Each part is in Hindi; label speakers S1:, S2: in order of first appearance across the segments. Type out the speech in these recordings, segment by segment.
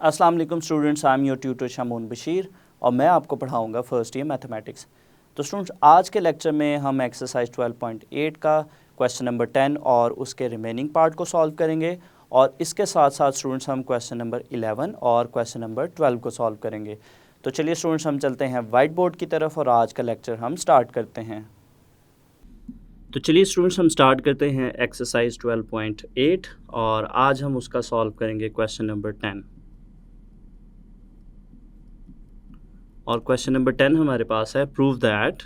S1: अस्सलाम वालेकुम students, I am your tutor Shamoon Bashir और मैं आपको पढ़ाऊंगा फर्स्ट ईयर मैथमेटिक्स। तो स्टूडेंट्स, आज के लेक्चर में हम एक्सरसाइज 12.8 का क्वेश्चन नंबर 10 और उसके रिमेनिंग पार्ट को सॉल्व करेंगे और इसके साथ साथ स्टूडेंट्स हम क्वेश्चन नंबर 11 और क्वेश्चन नंबर 12 को सॉल्व करेंगे। तो चलिए स्टूडेंट्स, हम चलते हैं वाइट बोर्ड की तरफ और आज का लेक्चर हम स्टार्ट करते हैं। तो चलिए स्टूडेंट्स, हम स्टार्ट करते हैं एक्सरसाइज 12.8 और आज हम उसका सॉल्व करेंगे क्वेश्चन नंबर 10। और क्वेश्चन नंबर 10 हमारे पास है, prove that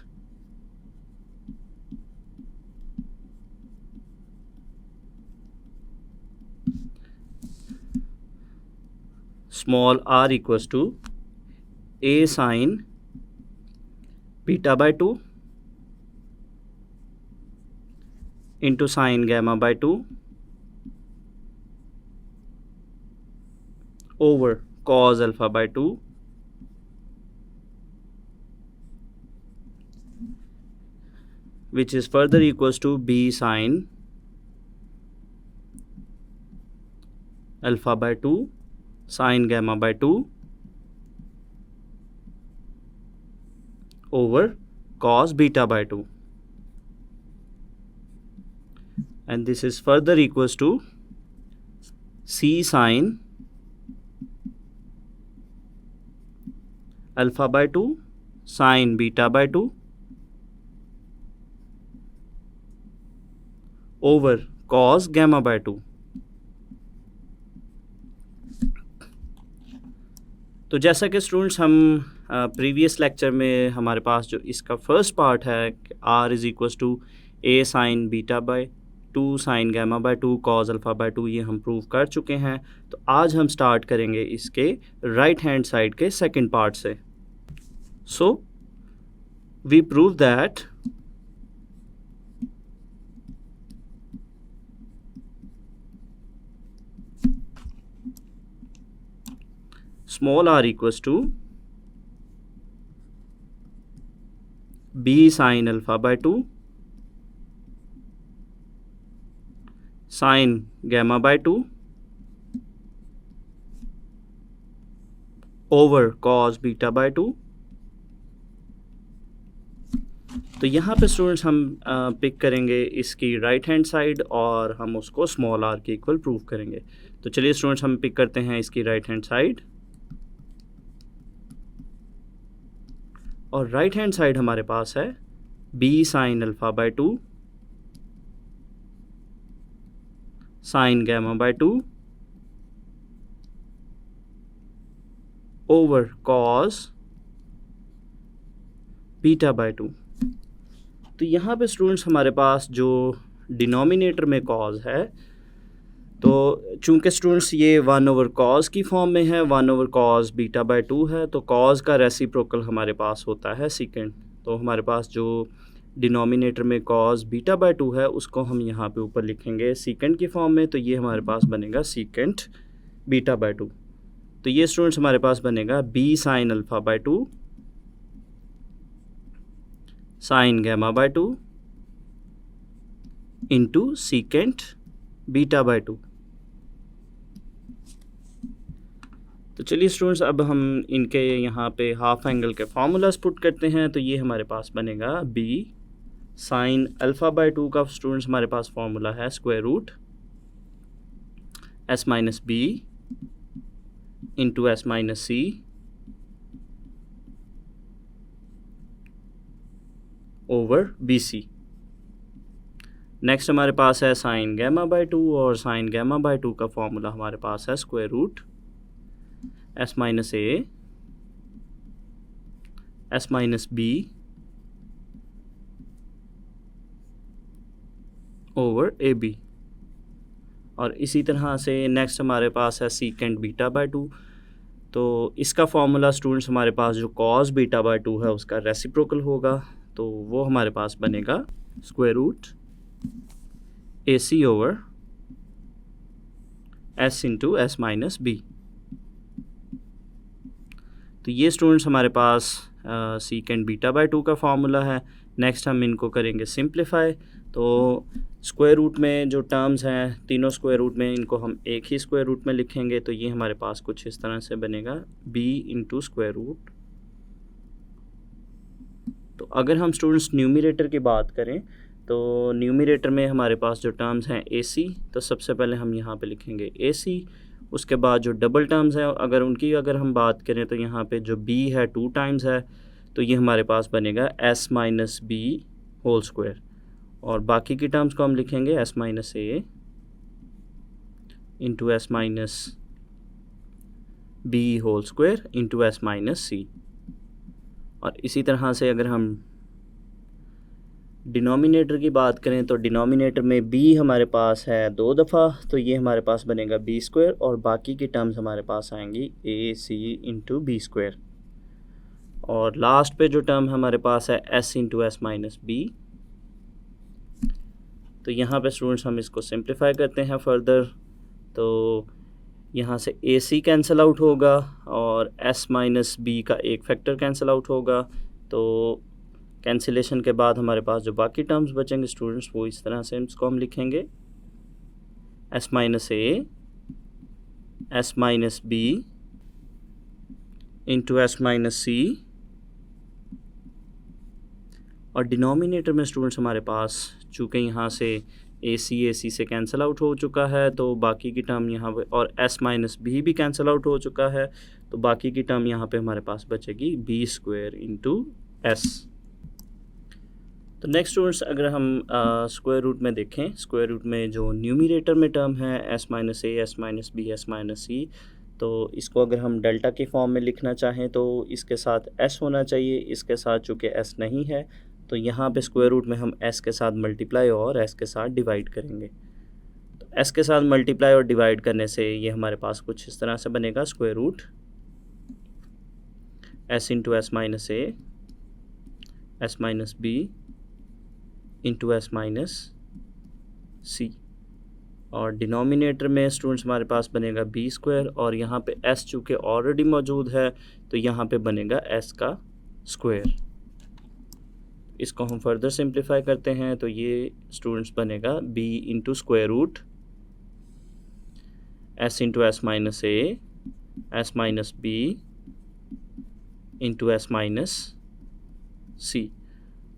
S1: small r equals to a sine beta by 2 into sine gamma by 2 over cos alpha by 2 which is further equals to b sin alpha by 2 sin gamma by 2 over cos beta by 2, and this is further equals to c sin alpha by 2 sin beta by 2 over cos gamma by 2। तो जैसा कि स्टूडेंट्स हम प्रीवियस लेक्चर में हमारे पास जो इसका फर्स्ट पार्ट है r is equals to a sine beta by 2 sine gamma by 2 cos alpha by 2, ये हम प्रूव कर चुके हैं। तो आज हम स्टार्ट करेंगे इसके राइट हैंड साइड के सेकंड पार्ट से। So we prove that small r equals to b sin alpha by 2 sin gamma by 2 over cos beta by 2। तो यहाँ पे स्टूडेंट्स हम पिक करेंगे इसकी राइट हैंड साइड और हम उसको स्मॉल r के इक्वल प्रूव करेंगे। तो चलिए स्टूडेंट्स, हम पिक करते हैं इसकी राइट हैंड साइड और राइट हैंड साइड हमारे पास है b sine alpha by 2 sine gamma by 2 over cos beta by 2। तो यहाँ पे स्टूडेंट्स हमारे पास जो डिनोमिनेटर में कॉज है, तो चूंकि स्टूडेंट्स ये 1 ओवर कॉज की फॉर्म में है, 1 ओवर कॉज बीटा बाय 2 है, तो कॉज का रेसिप्रोकल हमारे पास होता है सीकेंट। तो हमारे पास जो डिनोमिनेटर में कॉज बीटा बाय 2 है उसको हम यहाँ पे ऊपर लिखेंगे सीकेंट की फॉर्म में। तो ये हमारे पास बनेगा सीकेंट बीटा बाय 2। तो ये स्टूडेंट्स हमारे पास बनेगा b sine alpha by 2 sine gamma by 2 into secant beta by 2। तो चलिए स्टूडेंट्स, अब हम इनके यहाँ पे हाफ एंगल के फार्मूलाज पुट करते हैं। तो ये हमारे पास बनेगा b साइन अल्फा बाय 2 का स्टूडेंट्स हमारे पास फार्मूला है square root s minus B into S minus C over B C. Next हमारे पास है साइन गैमा बाय 2 और साइन गैमा बाय 2 का फॉर्मूला हमारे पास है square root S minus A S minus B over a b. और इसी तरह से नेक्स्ट हमारे पास है सीकेंट बीटा बाय 2। तो इसका फॉर्मूला स्टूडेंट्स हमारे पास जो कॉस बीटा बाय 2 है उसका रेसिप्रोकल होगा, तो वो हमारे पास बनेगा square root A C over S into S minus B. तो ये स्टूडेंट्स हमारे पास सीकेंड बीटा बाय 2 का फार्मूला है। नेक्स्ट हम इनको करेंगे सिंप्लीफाई। तो स्क्वायर रूट में जो टर्म्स हैं तीनों स्क्वायर रूट में, इनको हम एक ही स्क्वायर रूट में लिखेंगे। तो ये हमारे पास कुछ इस तरह से बनेगा b इंटू स्क्वायर रूट। तो अगर हम स्टूडेंट्स न्यूमरेटर की बात करें तो न्यूमरेटर में हमारे पास जो टर्म्स हैं ac, तो सबसे पहले हम यहाँ पे लिखेंगे ac। उसके बाद जो डबल टर्म्स हैं अगर हम बात करें तो यहाँ पे जो b है 2 टाइम्स है, तो ये हमारे पास बनेगा s minus B whole square. और बाकी की टर्म्स को हम लिखेंगे s minus A into S minus B whole square into S minus C. और इसी तरह से अगर हम डिनोमिनेटर की बात करें तो डिनोमिनेटर में b हमारे पास है 2 दफ़ा, तो ये हमारे पास बनेगा b स्क्वायर। और बाकी की टर्म्स हमारे पास आएंगी a c into b square. और लास्ट पे जो टर्म हमारे पास है s into S minus B. तो यहाँ पे स्टूडेंट्स हम इसको सिंप्लीफाई करते हैं फर्दर। तो यहाँ से ac कैंसिल आउट होगा और s माइनस बी का एक फैक्टर कैंसिल आउट होगा। तो कैंसिलेशन के बाद हमारे पास जो बाकी टर्म्स बचेंगे स्टूडेंट्स वो इस तरह से इसको हम लिखेंगे s minus A s minus B into S minus C. और डिनोमिनेटर में स्टूडेंट्स हमारे पास चूँकि यहाँ से ac से कैंसिल आउट हो चुका है तो बाकी की टर्म यहाँ पे, और s माइनस बी भी कैंसिल आउट हो चुका है तो बाकी की टर्म यहाँ पे हमारे पास बचेगी b स्क्वायर इंटू एस। तो नेक्स्ट स्टूडेंट्स अगर हम स्क्वायर रूट में देखें, स्क्वायर रूट में जो न्यूमरेटर में टर्म है s minus A S minus B S minus C, तो इसको अगर हम डेल्टा के फॉर्म में लिखना चाहें तो इसके साथ s होना चाहिए। इसके साथ चूँकि s नहीं है तो यहाँ पे स्क्वायर रूट में हम s के साथ मल्टीप्लाई और s के साथ डिवाइड करेंगे। तो s के साथ मल्टीप्लाई और डिवाइड करने से ये हमारे पास कुछ इस तरह से बनेगा square root s into S minus A S minus B into S minus C. और डिनोमिनेटर में स्टूडेंट्स हमारे पास बनेगा b स्क्वायर और यहाँ पे s चूँकि ऑलरेडी मौजूद है तो यहाँ पे बनेगा s का स्क्वायर। इसको हम फर्दर सिंप्लीफाई करते हैं तो ये स्टूडेंट्स बनेगा b into square root s into S minus A S minus B into S minus C.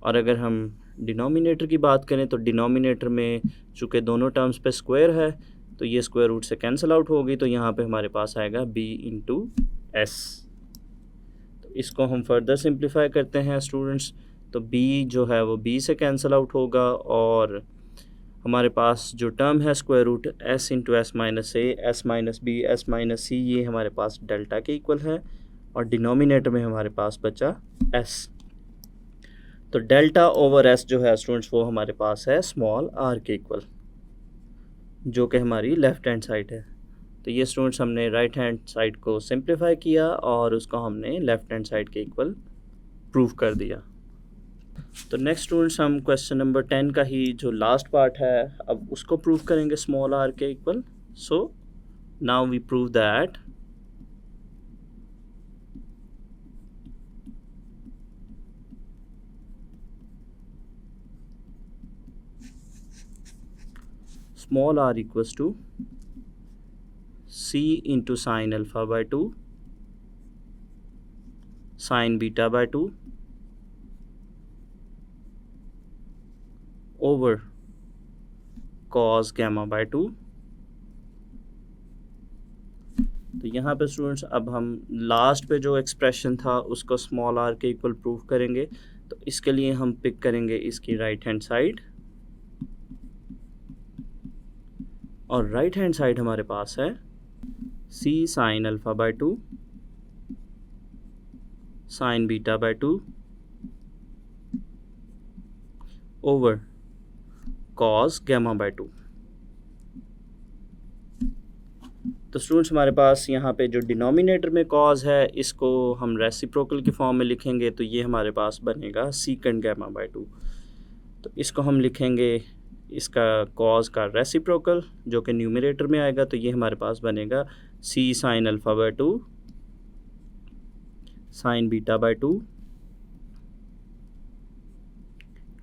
S1: और अगर हम डिनोमिनेटर की बात करें तो डिनोमिनेटर में चूँकि दोनों टर्म्स पे स्क्वायर है तो ये स्क्वायर रूट से कैंसिल आउट होगी, तो यहाँ पे हमारे पास आएगा b इंटू एस। तो इसको हम फर्दर सिंप्लीफाई करते हैं स्टूडेंट्स, तो b जो है वो b से कैंसिल आउट होगा और हमारे पास जो टर्म है square root s into S minus A S minus B S minus C, ये हमारे पास डेल्टा के इक्वल है और डिनोमिनेटर में हमारे पास बचा s। तो डेल्टा ओवर s जो है स्टूडेंट्स वो हमारे पास है स्मॉल r के इक्वल, जो कि हमारी लेफ़्ट हैंड साइड है। तो ये स्टूडेंट्स हमने राइट हैंड साइड को सिंप्लीफाई किया और उसको हमने लेफ़्ट हैंड साइड के इक्वल प्रूव कर दिया। तो नेक्स्ट स्टूडेंट्स हम क्वेश्चन नंबर 10 का ही जो लास्ट पार्ट है अब उसको प्रूव करेंगे स्मॉल r के equal. So now we prove that small r equals to c into sin alpha by 2 sin beta by 2 over cos gamma by 2। तो यहाँ पे स्टूडेंट्स अब हम लास्ट पे जो एक्सप्रेशन था उसको स्मॉल r के इक्वल प्रूव करेंगे। तो इसके लिए हम पिक करेंगे इसकी राइट हैंड साइड और राइट हैंड साइड हमारे पास है c sin alpha by 2 sin beta by 2 over cos gamma by 2। तो स्टूडेंट्स हमारे पास यहाँ पे जो डिनोमिनेटर में cos है इसको हम रेसिप्रोकल के फॉर्म में लिखेंगे तो ये हमारे पास बनेगा सीकेंड गैमा बाय 2। तो इसको हम लिखेंगे इसका cos का रेसिप्रोकल जो कि न्यूमरेटर में आएगा, तो ये हमारे पास बनेगा c sin alpha by 2 sin beta by 2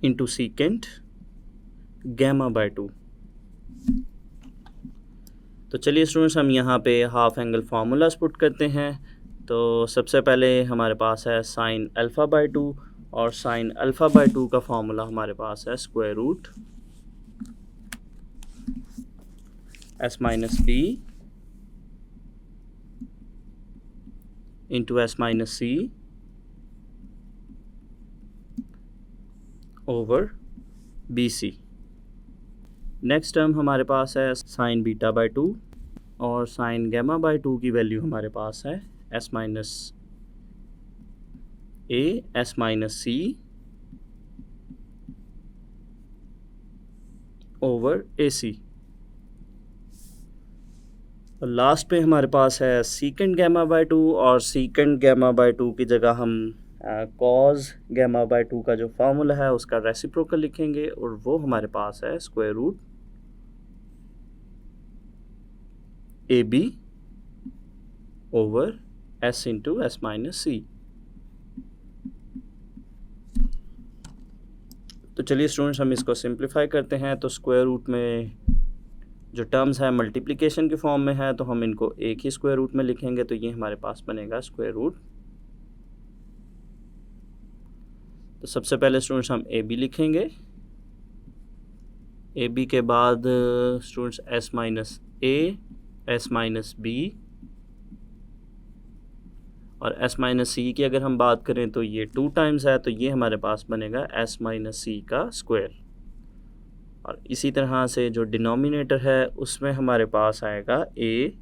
S1: into secant gamma by 2। तो चलिए स्टूडेंट्स, हम यहाँ पे हाफ एंगल फार्मूलाज पुट करते हैं। तो सबसे पहले हमारे पास है साइन अल्फ़ा बाय 2, और साइन अल्फ़ा बाय 2 का फार्मूला हमारे पास है square root S minus B into S minus C over B C. Next term हमारे पास है साइन बीटा बाय 2, और साइन गैमा बाय 2 की वैल्यू हमारे पास है S minus A S minus C over A C. और लास्ट पे हमारे पास है सीकेंड गैमा बाय 2, और सीकेंड गैमा बाय 2 की जगह हम कॉज गैमा बाय 2 का जो फार्मूला है उसका रेसिप्रोकल लिखेंगे, और वो हमारे पास है square root A B over S into S minus C. तो चलिए स्टूडेंट्स, हम इसको सिंप्लीफाई करते हैं। तो स्क्वायर रूट में जो टर्म्स है मल्टीप्लिकेशन के फॉर्म में है, तो हम इनको एक ही स्क्वायर रूट में लिखेंगे। तो ये हमारे पास बनेगा स्क्वायर रूट। तो सबसे पहले स्टूडेंट्स हम ए बी लिखेंगे, ए बी के बाद students s minus A S minus b, और एस माइनस सी की अगर हम बात करें तो ये 2 टाइम्स है, तो ये हमारे पास बनेगा एस माइनस सी का स्क्वायर। और इसी तरह से जो डिनोमिनेटर है उसमें हमारे पास आएगा ए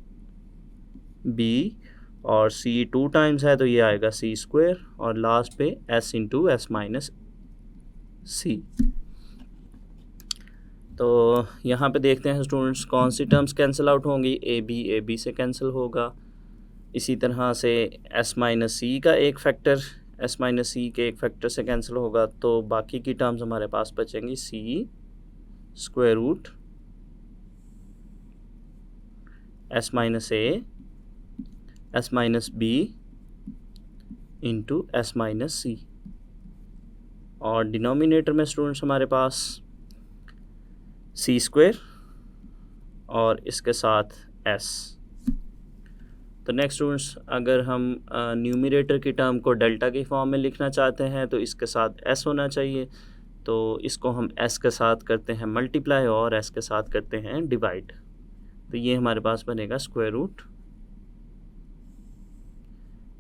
S1: बी, और सी 2 टाइम्स है तो ये आएगा सी स्क्वायर, और लास्ट पे S into S minus C. तो यहाँ पे देखते हैं स्टूडेंट्स कौन सी टर्म्स कैंसिल आउट होंगी। ए बी से कैंसिल होगा। इसी तरह से एस माइनस सी का एक फैक्टर एस माइनस सी के एक फैक्टर से कैंसिल होगा। तो बाकी की टर्म्स हमारे पास बचेंगी C square root S minus A S minus B into S minus C, और डिनोमिनेटर में स्टूडेंट्स हमारे पास सी स्क्वायर और इसके साथ एस। तो नेक्स्ट स्टूडेंट्स, अगर हम न्यूमरेटर की टर्म को डेल्टा की फॉर्म में लिखना चाहते हैं तो इसके साथ एस होना चाहिए। तो इसको हम एस के साथ करते हैं मल्टीप्लाई और एस के साथ करते हैं डिवाइड। तो ये हमारे पास बनेगा square root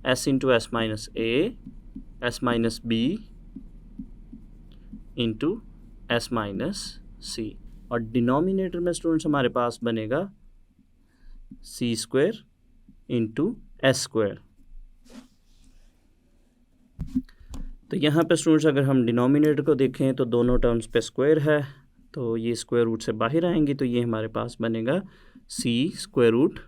S1: S into S minus A S minus B into S minus C, और डिनोमिनेटर में स्टूडेंट्स हमारे पास बनेगा C square into S square. तो यहाँ पे स्टूडेंट्स अगर हम डिनोमिनेटर को देखें तो दोनों टर्म्स पे स्क्वायर है, तो ये स्क्वायर रूट से बाहर आएंगी। तो ये हमारे पास बनेगा C square root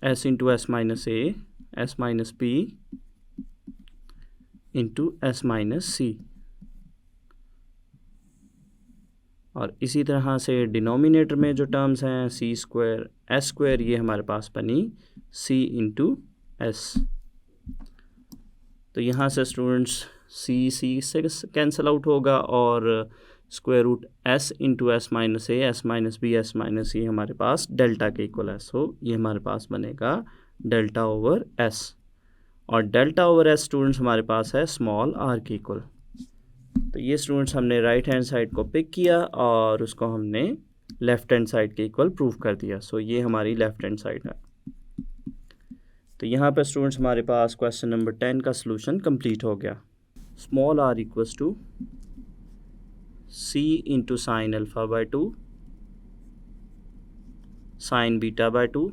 S1: S into S minus A S minus B into S minus C, और इसी तरह से डिनोमिनेटर में जो टर्म्स हैं सी स्क्वायर एस स्क्वायर, ये हमारे पास बनी सी इंटू एस। तो यहाँ से स्टूडेंट्स सी से कैंसिल आउट होगा, और square root S into S minus A S minus B S minus C हमारे पास डेल्टा के इक्वल है। सो ये हमारे पास बनेगा डेल्टा ओवर एस, और डेल्टा ओवर एस स्टूडेंट्स हमारे पास है स्मॉल आर के इक्वल। तो ये स्टूडेंट्स हमने राइट हैंड साइड को पिक किया और उसको हमने लेफ्ट हैंड साइड के इक्वल प्रूव कर दिया। सो ये हमारी लेफ्ट हैंड साइड है। तो यहाँ पे स्टूडेंट्स हमारे पास क्वेश्चन नंबर 10 का सलूशन कंप्लीट हो गया। Small r equals to c into sine alpha by 2 sine beta by 2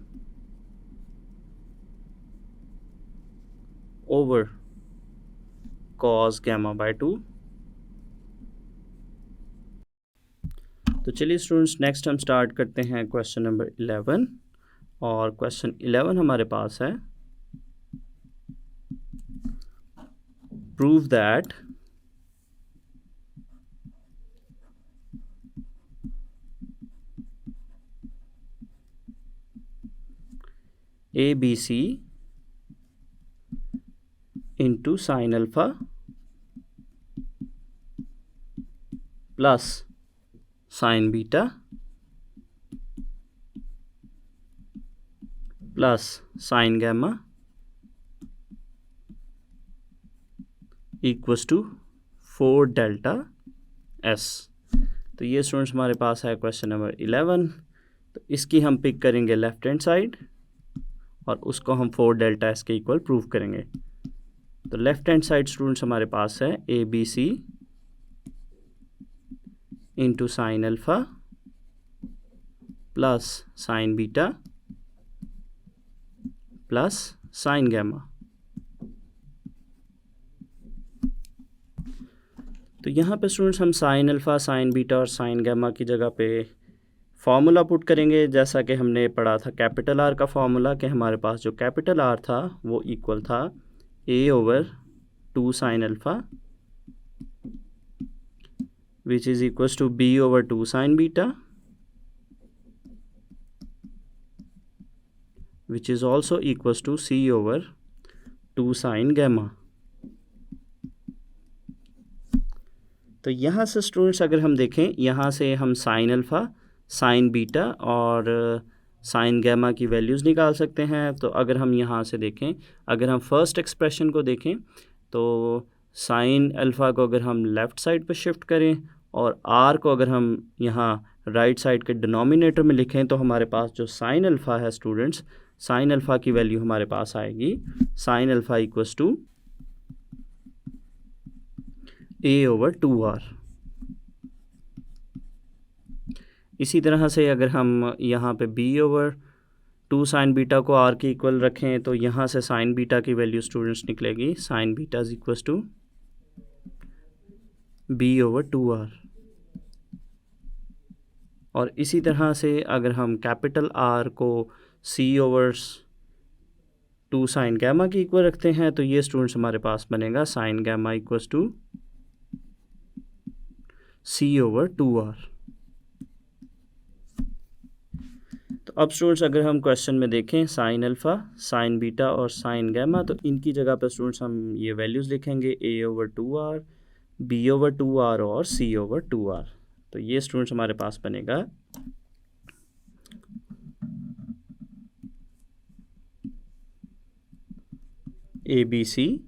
S1: over cos gamma by 2। तो चलिए स्टूडेंट्स, नेक्स्ट हम स्टार्ट करते हैं क्वेश्चन नंबर 11, और क्वेश्चन 11 हमारे पास है prove that ABC into sin alpha plus sine beta plus sine gamma equals to 4 delta s. तो ये स्टूडेंट्स हमारे पास है क्वेश्चन नंबर 11। तो इसकी हम पिक करेंगे लेफ्ट हैंड साइड और उसको हम 4 डेल्टा एस के इक्वल प्रूव करेंगे। तो लेफ्ट हैंड साइड स्टूडेंट्स हमारे पास है a b c into sine alpha plus sine beta plus sine gamma. तो यहाँ पे स्टूडेंट्स हम साइन अल्फ़ा, साइन बीटा और साइन गैमा की जगह पे फार्मूला पुट करेंगे, जैसा कि हमने पढ़ा था कैपिटल आर का फार्मूला, कि हमारे पास जो कैपिटल आर था वो इक्वल था A/2 sine alpha which is equals to B/2 sine beta which is also equals to C/2 sine gamma. तो यहाँ से स्टूडेंट्स अगर हम देखें, यहाँ से हम साइन अल्फ़ा, साइन बीटा और साइन गैमा की वैल्यूज़ निकाल सकते हैं। तो अगर हम यहाँ से देखें, अगर हम फर्स्ट एक्सप्रेशन को देखें तो साइन अल्फ़ा को अगर हम लेफ़्ट साइड पर शिफ्ट करें और आर को अगर हम यहाँ राइट साइड के डिनोमिनेटर में लिखें तो हमारे पास जो साइन अल्फ़ा है स्टूडेंट्स, साइन अल्फ़ा की वैल्यू हमारे पास आएगी sine alpha equals to A/2R। इसी तरह से अगर हम यहाँ पे B/2 साइन बीटा को R के इक्वल रखें तो यहाँ से साइन बीटा की वैल्यू स्टूडेंट्स निकलेगी sine beta is equals to B/2R। और इसी तरह से अगर हम कैपिटल R को C/2 साइन गैमा के इक्वल रखते हैं तो ये स्टूडेंट्स हमारे पास बनेगा sign gamma equals to C/2R। तो अब स्टूडेंट्स अगर हम क्वेश्चन में देखें साइन अल्फ़ा, साइन बीटा और साइन गैमा, तो इनकी जगह पर स्टूडेंट्स हम ये वैल्यूज़ लिखेंगे A/2R, B/2R और C/2R। तो ये स्टूडेंट्स हमारे पास बनेगा ABC।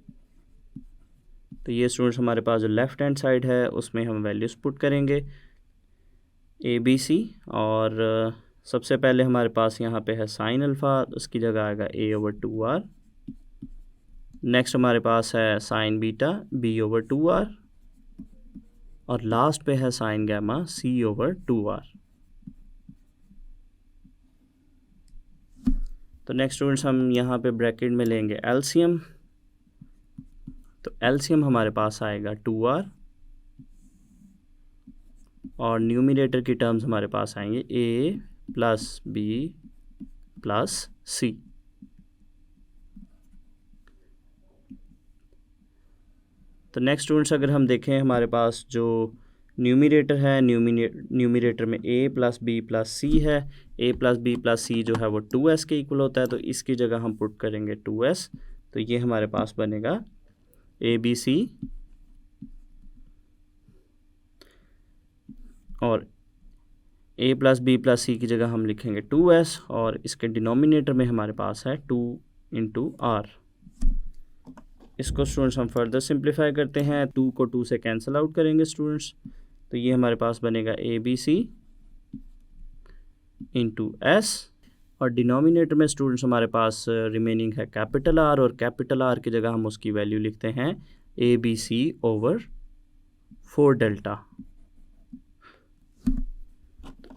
S1: तो ये स्टूडेंट्स हमारे पास जो लेफ़्ट हैंड साइड है उसमें हम वैल्यूज़ पुट करेंगे ABC। और सबसे पहले हमारे पास यहाँ पे है साइन अल्फ़ा, उसकी जगह आएगा A/2R। नेक्स्ट हमारे पास है साइन बीटा B/2R और लास्ट पे है साइन गैमा C/2R। तो नेक्स्ट स्टूडेंट्स हम यहाँ पे ब्रैकेट में लेंगे एलसीएम। तो एलसीएम हमारे पास आएगा 2R और न्यूमरेटर की टर्म्स हमारे पास आएंगे A plus B plus C। तो नेक्स्ट स्टूडेंट्स अगर हम देखें हमारे पास जो न्यूमरेटर है, न्यूमरेटर में A plus B plus C है। A plus B plus C जो है वो 2S के इक्वल होता है, तो इसकी जगह हम पुट करेंगे 2S। तो ये हमारे पास बनेगा ABC और A plus B plus C की जगह हम लिखेंगे 2S और इसके डिनोमिनेटर में हमारे पास है 2 इंटू R। इसको स्टूडेंट्स हम फर्दर सिंप्लीफाई करते हैं, 2 को 2 से कैंसिल आउट करेंगे स्टूडेंट्स। तो ये हमारे पास बनेगा ABC इंटू S और डिनोमिनेटर में स्टूडेंट्स हमारे पास रिमेनिंग है कैपिटल R और कैपिटल R की जगह हम उसकी वैल्यू लिखते हैं ABC/4 डेल्टा।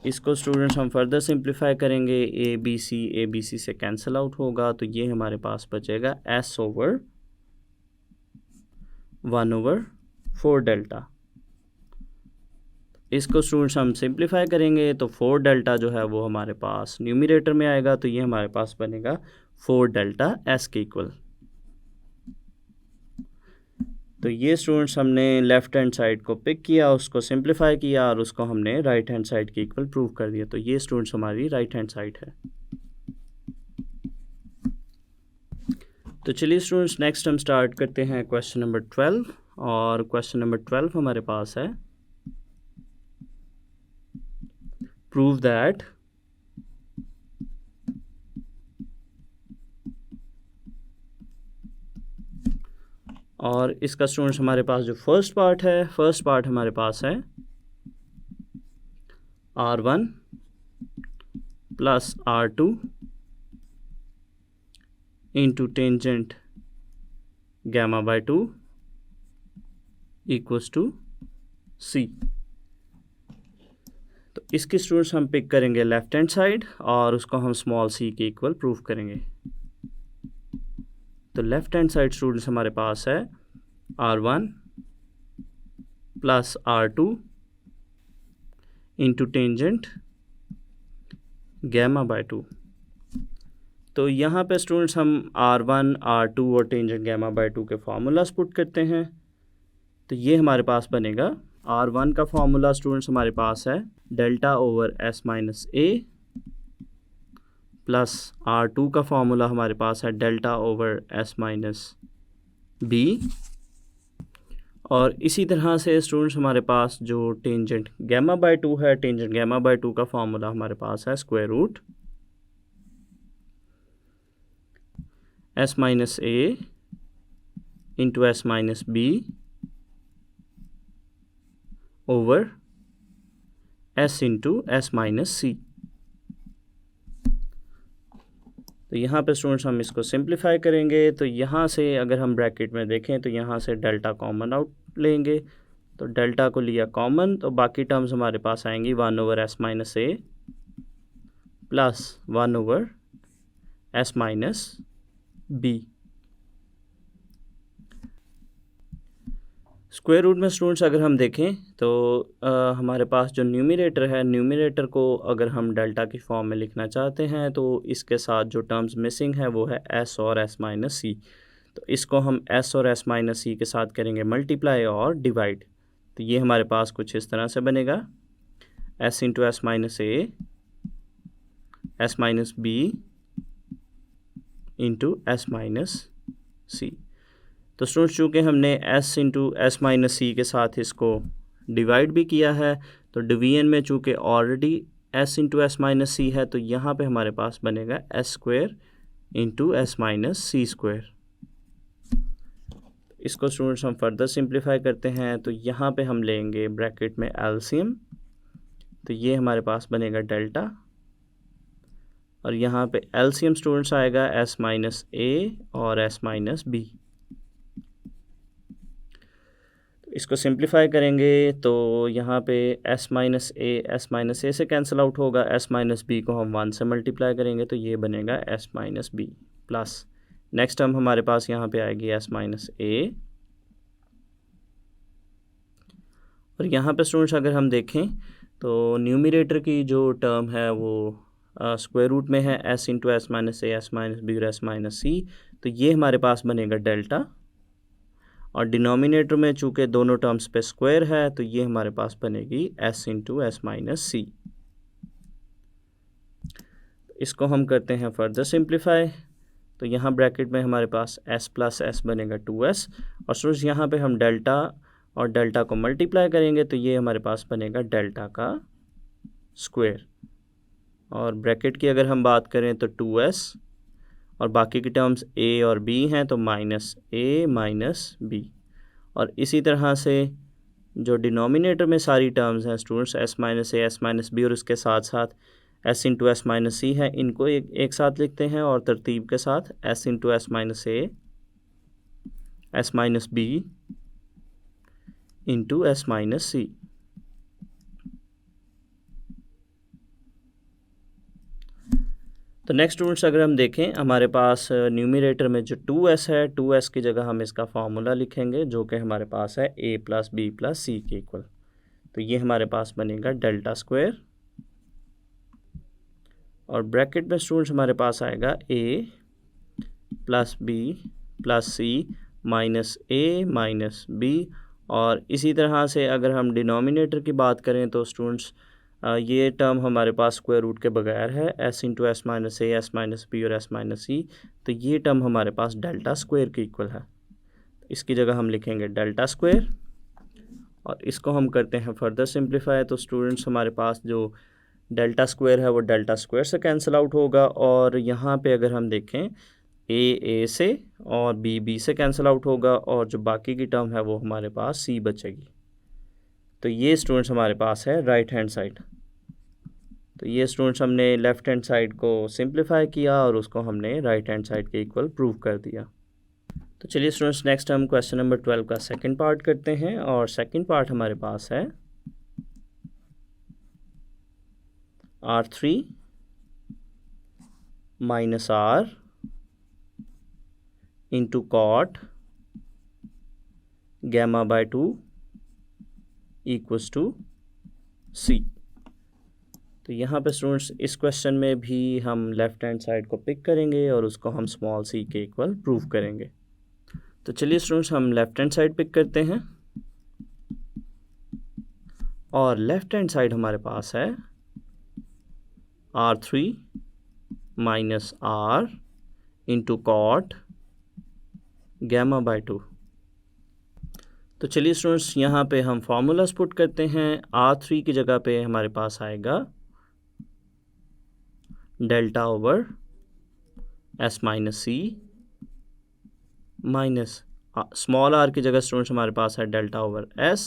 S1: इसको स्टूडेंट्स हम फर्दर सिंप्लीफाई करेंगे, ABC से कैंसिल आउट होगा, तो ये हमारे पास बचेगा S/1/4 डेल्टा। इसको स्टूडेंट्स हम सिंप्लीफाई करेंगे तो 4 डेल्टा जो है वो हमारे पास न्यूमरेटर में आएगा, तो ये हमारे पास बनेगा 4 डेल्टा S के इक्वल। तो ये स्टूडेंट्स हमने लेफ़्ट हैंड साइड को पिक किया, उसको सिंप्लीफाई किया और उसको हमने राइट हैंड साइड के इक्वल प्रूव कर दिया। तो ये स्टूडेंट्स हमारी राइट हैंड साइड है। तो चलिए स्टूडेंट्स नेक्स्ट हम स्टार्ट करते हैं क्वेश्चन नंबर 12 और क्वेश्चन नंबर 12 हमारे पास है प्रूव दैट और इसका स्टूडेंट्स हमारे पास जो फर्स्ट पार्ट है, फर्स्ट पार्ट हमारे पास है R1 plus R2 into tangent gamma by 2 equals to C। तो इसकी स्टूडेंट्स हम पिक करेंगे लेफ्ट हैंड साइड और उसको हम स्मॉल c के इक्वल प्रूव करेंगे। तो लेफ्ट हैंड साइड स्टूडेंट्स हमारे पास है R1 plus R2 into tangent gamma by 2। तो यहाँ पे स्टूडेंट्स हम R1, R2 और टेंजेंट गैमा बाय 2 के फार्मूलाज पुट करते हैं। तो ये हमारे पास बनेगा R1 का फार्मूला स्टूडेंट्स हमारे पास है डेल्टा ओवर S माइनस ए प्लस R2 का फार्मूला हमारे पास है delta over S minus b. और इसी तरह से स्टूडेंट्स हमारे पास जो टेंजेंट गैमा बाय 2 है, टेंजेंट गैमा बाय 2 का फार्मूला हमारे पास है square root S minus A into S minus B over S into S minus C. तो यहाँ पे स्टूडेंट्स हम इसको सिंप्लीफाई करेंगे। तो यहाँ से अगर हम ब्रैकेट में देखें तो यहाँ से डेल्टा कॉमन आउट लेंगे। तो डेल्टा को लिया कॉमन, तो बाकी टर्म्स हमारे पास आएंगी 1 ओवर S माइनस ए plus 1 over S minus B. Square root में स्टूडेंट्स अगर हम देखें तो हमारे पास जो न्यूमरेटर है, न्यूमरेटर को अगर हम डेल्टा की फॉर्म में लिखना चाहते हैं तो इसके साथ जो टर्म्स मिसिंग है वो है S और S माइनस सी। तो इसको हम S और S माइनस सी के साथ करेंगे मल्टीप्लाई और डिवाइड। तो ये हमारे पास कुछ इस तरह से बनेगा S into S minus A S minus B into S minus C. तो स्टूडेंट्स चूँकि हमने S into S minus C के साथ इसको डिवाइड भी किया है, तो डिवीजन में चूँकि already S into S minus C है, तो यहाँ पे हमारे पास बनेगा S square into S minus C square. इसको स्टूडेंट्स हम फर्दर सिंप्लीफाई करते हैं। तो यहाँ पे हम लेंगे ब्रैकेट में एलसीएम। तो ये हमारे पास बनेगा डेल्टा और यहाँ पे एलसीएम स्टूडेंट्स आएगा S माइनस ए और S माइनस बी। इसको सिंप्लीफाई करेंगे तो यहाँ पे S माइनस ए से कैंसिल आउट होगा, S माइनस बी को हम 1 से मल्टीप्लाई करेंगे तो ये बनेगा S minus B plus next term हमारे पास यहाँ पे आएगी S माइनस ए। और यहाँ पे स्टूडेंट्स अगर हम देखें तो न्यूमरेटर की जो टर्म है वो स्क्वायर रूट में है S into S minus A S minus b और S माइनस सी। तो ये हमारे पास बनेगा डेल्टा और डिनोमिनेटर में चूँकि दोनों टर्म्स पे स्क्वायर है तो ये हमारे पास बनेगी S इंटू S माइनस सी। इसको हम करते हैं फर्दर सिंप्लीफाई। तो यहाँ ब्रैकेट में हमारे पास S प्लस S बनेगा 2S और स्टूडेंट्स यहाँ पे हम डेल्टा और डेल्टा को मल्टीप्लाई करेंगे तो ये हमारे पास बनेगा डेल्टा का स्क्वायर। और ब्रैकेट की अगर हम बात करें तो 2S और बाकी की टर्म्स a और b हैं तो माइनस a माइनस b। और इसी तरह से जो डिनोमिनेटर में सारी टर्म्स हैं students S minus A S minus b और उसके साथ साथ S into S minus C है, इनको एक साथ लिखते हैं और तरतीब के साथ S into S minus A S minus B into S minus C. तो नेक्स्ट स्टूडेंट्स अगर हम देखें हमारे पास न्यूमरेटर में जो 2S है, 2S की जगह हम इसका फार्मूला लिखेंगे जो कि हमारे पास है a plus B plus C के इक्वल। तो ये हमारे पास बनेगा डेल्टा स्क्वायर और ब्रैकेट में स्टूडेंट्स हमारे पास आएगा a plus B plus C minus a minus b। और इसी तरह से अगर हम डिनोमिनेटर की बात करें तो स्टूडेंट्स ये टर्म हमारे पास स्क्वायर रूट के बगैर है S into S minus A S minus b और S माइनस सी। तो ये टर्म हमारे पास डेल्टा स्क्वायर के इक्वल है। इसकी जगह हम लिखेंगे डेल्टा स्क्वायर और इसको हम करते हैं फर्दर सिंप्लीफाई। तो स्टूडेंट्स हमारे पास जो डेल्टा स्क्वायर है वो डेल्टा स्क्वायर से कैंसिल आउट होगा, और यहाँ पे अगर हम देखें ए से और बी से कैंसिल आउट होगा, और जो बाकी की टर्म है वो हमारे पास सी बचेगी। तो ये स्टूडेंट्स हमारे पास है राइट हैंड साइड। तो ये स्टूडेंट्स हमने लेफ़्ट हैंड साइड को सिंप्लीफाई किया और उसको हमने राइट हैंड साइड के इक्वल प्रूव कर दिया। तो चलिए स्टूडेंट्स नेक्स्ट हम क्वेश्चन नंबर 12 का सेकंड पार्ट करते हैं, और सेकंड पार्ट हमारे पास है R3 minus R into cot gamma by 2 equals to C। तो यहाँ पे स्टूडेंट्स इस क्वेश्चन में भी हम लेफ़्ट हैंड साइड को पिक करेंगे और उसको हम स्मॉल c के इक्वल प्रूव करेंगे। तो चलिए स्टूडेंट्स हम लेफ़्ट हैंड साइड पिक करते हैं, और लेफ़्ट हैंड साइड हमारे पास है R3 minus R into cot gamma by 2। तो चलिए स्टूडेंट्स यहाँ पे हम फार्मूलाज पुट करते हैं। R3 की जगह पे हमारे पास आएगा डेल्टा ओवर S माइनस सी माइनस स्मॉल r की जगह स्टूडेंट्स हमारे पास है डेल्टा ओवर S,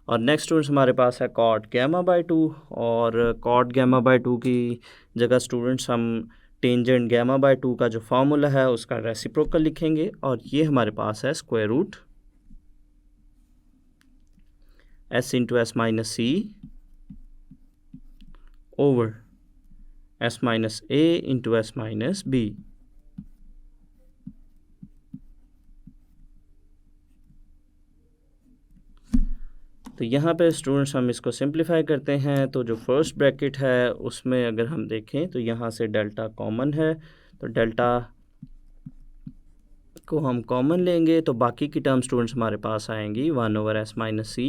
S1: और नेक्स्ट स्टूडेंट्स हमारे पास है कॉट गैमा बाय 2, और कॉट गैमा बाय 2 की जगह स्टूडेंट्स हम टेंजेंट गैमा बाय 2 का जो फार्मूला है उसका रेसिप्रोकल लिखेंगे, और ये हमारे पास है square root S into S minus C over S minus A into S minus B। तो यहाँ पे स्टूडेंट्स हम इसको सिंप्लीफाई करते हैं। तो जो फर्स्ट ब्रैकेट है उसमें अगर हम देखें तो यहाँ से डेल्टा कॉमन है, तो डेल्टा को हम कॉमन लेंगे तो बाकी की टर्म स्टूडेंट्स हमारे पास आएंगी 1 ओवर S माइनस सी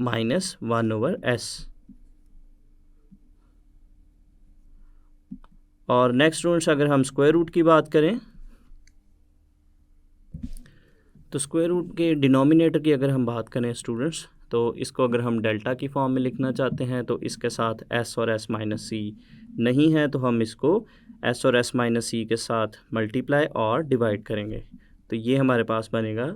S1: माइनस 1 ओवर S। और नेक्स्ट स्टूडेंट्स अगर हम स्क्वायर रूट की बात करें तो स्क्वायर रूट के डिनोमिनेटर की अगर हम बात करें स्टूडेंट्स, तो इसको अगर हम डेल्टा की फॉर्म में लिखना चाहते हैं तो इसके साथ S और S माइनस सी नहीं है, तो हम इसको S और S माइनस सी के साथ मल्टीप्लाई और डिवाइड करेंगे। तो ये हमारे पास बनेगा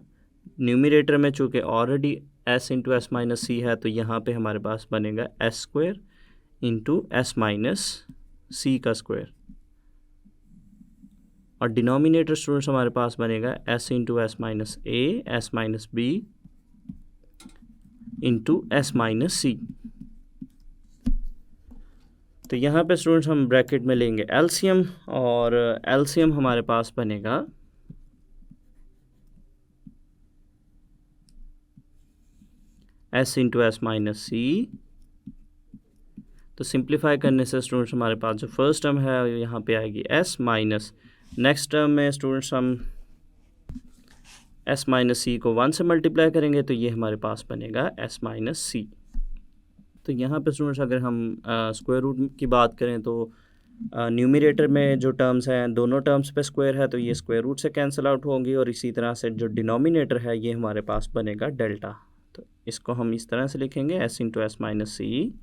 S1: न्यूमरेटर में, चूँकि already S into S minus C है तो यहाँ पे हमारे पास बनेगा S square into S minus C का स्क्वायर, और डिनोमिनेटर स्टूडेंट्स हमारे पास बनेगा S into S minus A S minus B into S minus C. तो यहाँ पे स्टूडेंट्स हम ब्रैकेट में लेंगे एलसीएम, और एलसीएम हमारे पास बनेगा S into S minus C. तो सिंप्लीफाई करने से स्टूडेंट्स हमारे पास जो फर्स्ट टर्म है यहाँ पे आएगी S माइनस, नेक्स्ट टर्म में स्टूडेंट्स हम S माइनस सी को 1 से मल्टीप्लाई करेंगे तो ये हमारे पास बनेगा S माइनस सी। तो यहाँ पे स्टूडेंट्स अगर हम स्क्वायर रूट की बात करें तो न्यूमरेटर में जो टर्म्स हैं दोनों टर्म्स पे स्क्वायर है तो ये स्क्वायर रूट से कैंसिल आउट होंगी, और इसी तरह से जो डिनोमिनेटर है ये हमारे पास बनेगा डेल्टा। तो इसको हम इस तरह से लिखेंगे S into S minus C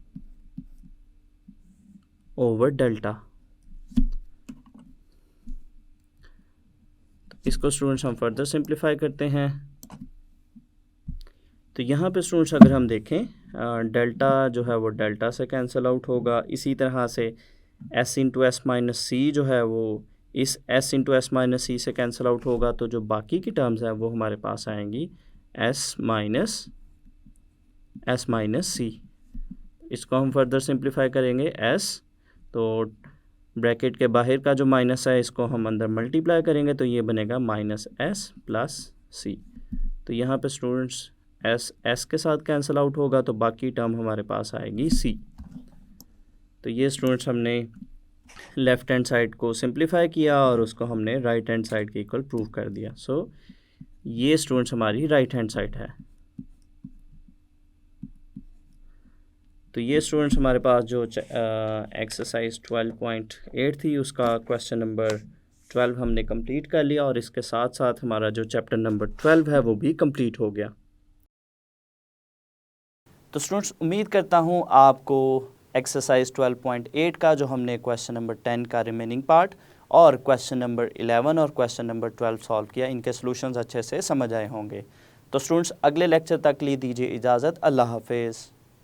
S1: over delta. इसको स्टूडेंट्स हम फर्दर सिंप्लीफाई करते हैं। तो यहाँ पे स्टूडेंट्स अगर हम देखें डेल्टा जो है वो डेल्टा से कैंसिल आउट होगा, इसी तरह से S इंटू एस माइनस सी जो है वो इस S इंटू एस माइनस सी से कैंसिल आउट होगा, तो जो बाकी की टर्म्स हैं वो हमारे पास आएंगी S माइनस सी। इसको हम फर्दर सिंप्लीफाई करेंगे S, तो ब्रैकेट के बाहर का जो माइनस है इसको हम अंदर मल्टीप्लाई करेंगे तो ये बनेगा माइनस S प्लस सी। तो यहाँ पे स्टूडेंट्स S के साथ कैंसिल आउट होगा तो बाकी टर्म हमारे पास आएगी C। तो ये स्टूडेंट्स हमने लेफ़्ट हैंड साइड को सिंप्लीफाई किया और उसको हमने राइट हैंड साइड के इक्वल प्रूव कर दिया। सो ये स्टूडेंट्स हमारी राइट हैंड साइड है। तो ये स्टूडेंट्स हमारे पास जो एक्सरसाइज 12.8 थी उसका क्वेश्चन नंबर 12 हमने कंप्लीट कर लिया, और इसके साथ साथ हमारा जो चैप्टर नंबर 12 है वो भी कंप्लीट हो गया। तो स्टूडेंट्स उम्मीद करता हूँ आपको एक्सरसाइज 12.8 का जो हमने क्वेश्चन नंबर 10 का रिमेनिंग पार्ट और क्वेश्चन नंबर 11 और क्वेश्चन नंबर 12 सॉल्व किया, इनके सॉल्यूशंस अच्छे से समझ आए होंगे। तो स्टूडेंट्स अगले लेक्चर तक लिए दीजिए इजाज़त। अल्लाह हाफिज़।